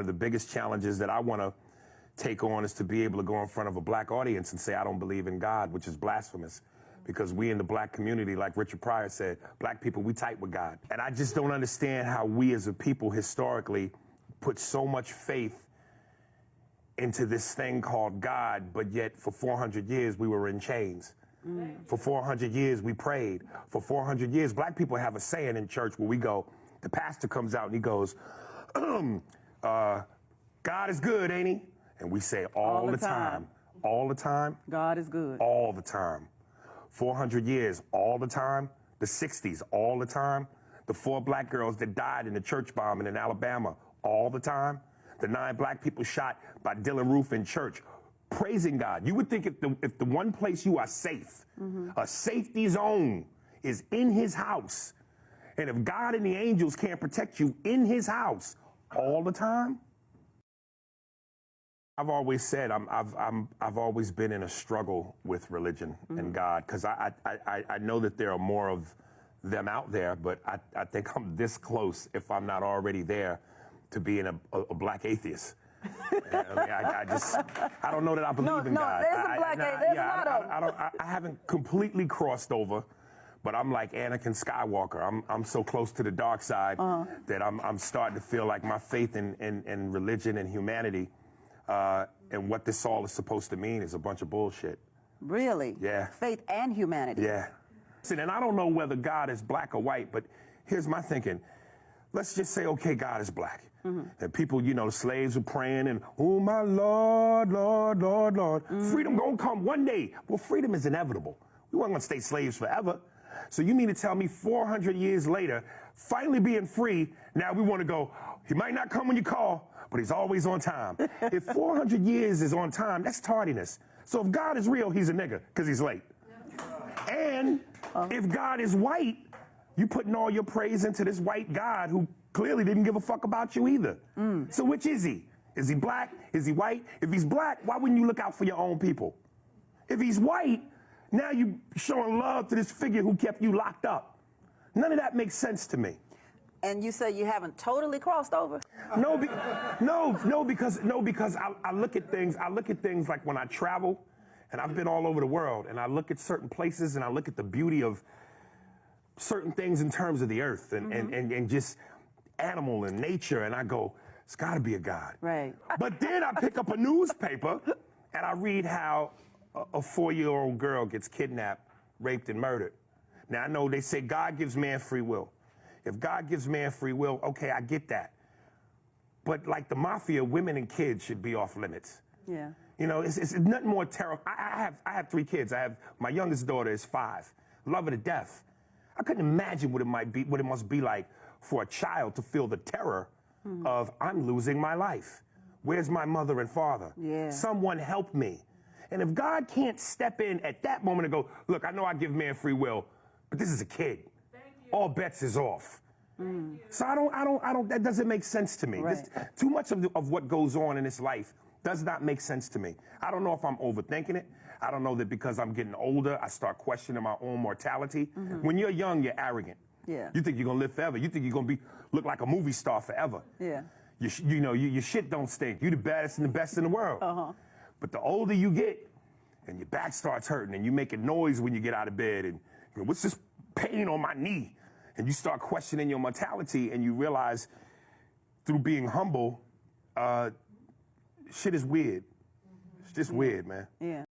of the biggest challenges that I want to take on is to be able to go in front of a black audience and say, I don't believe in God, which is blasphemous. Because we in the black community, like Richard Pryor said, black people, we tight with God. And I just don't understand how we as a people historically put so much faith into this thing called God, but yet for 400 years we were in chains. For 400 years we prayed. For 400 years, black people have a saying in church where we go, the pastor comes out and he goes, God is good, ain't he? And we say all the time. All the time. God is good. All the time. 400 years, all the time. The 60s, all the time. The 4 black girls that died in the church bombing in Alabama, all the time. The 9 black people shot by Dylan Roof in church, praising God. You would think if the one place you are safe, a safety zone, is in his house, and if God and the angels can't protect you in his house all the time. I've always said I've always been in a struggle with religion and God, because I know that there are more of them out there, but I think I'm this close, if I'm not already there, to being a black atheist. I don't know that I believe in God. There's a black atheist. There's a lot of them. I haven't completely crossed over, but I'm like Anakin Skywalker. I'm so close to the dark side that I'm starting to feel like my faith in religion and humanity and what this all is supposed to mean is a bunch of bullshit. Really? Yeah. Faith and humanity. Yeah. Listen, and I don't know whether God is black or white, but here's my thinking. Let's just say, okay, God is black. And people, slaves were praying and, oh, my Lord, Lord, Lord, Lord. Freedom gonna come one day. Well, freedom is inevitable. We weren't gonna stay slaves forever. So you mean to tell me 400 years later, finally being free, now we want to go, he might not come when you call, but he's always on time. If 400 years is on time, that's tardiness. So if God is real, he's a nigga, because he's late. And if God is white, you putting all your praise into this white God who clearly didn't give a fuck about you either. So which is he? Is he black? Is he white? If he's black, why wouldn't you look out for your own people? If he's white, now you showing love to this figure who kept you locked up. None of that makes sense to me. And you say you haven't totally crossed over? No, because I look at things. I look at things like when I travel, and I've been all over the world, and I look at certain places, and I look at the beauty of certain things in terms of the earth and just animal and nature, and I go, it's got to be a God. Right. But then I pick up a newspaper, and I read how a 4-year-old girl gets kidnapped, raped, and murdered. Now, I know they say God gives man free will. If God gives man free will, okay, I get that. But like the mafia, women and kids should be off limits. Yeah. It's nothing more terrible. I have 3 kids. My youngest daughter is 5. Love her to death. I couldn't imagine what it must be like for a child to feel the terror of, I'm losing my life. Where's my mother and father? Yeah. Someone help me. And if God can't step in at that moment and go, look, I know I give man free will, but this is a kid. All bets is off. So that doesn't make sense to me. Right. Too much of what goes on in this life does not make sense to me. I don't know if I'm overthinking it. I don't know that because I'm getting older, I start questioning my own mortality. When you're young, you're arrogant. Yeah. You think you're gonna live forever. You think you're gonna look like a movie star forever. Yeah. Your shit don't stink. You're the baddest and the best in the world. But the older you get, and your back starts hurting, and you making noise when you get out of bed, and what's this pain on my knee? And you start questioning your mortality, and you realize through being humble, shit is weird. It's just weird, man. Yeah.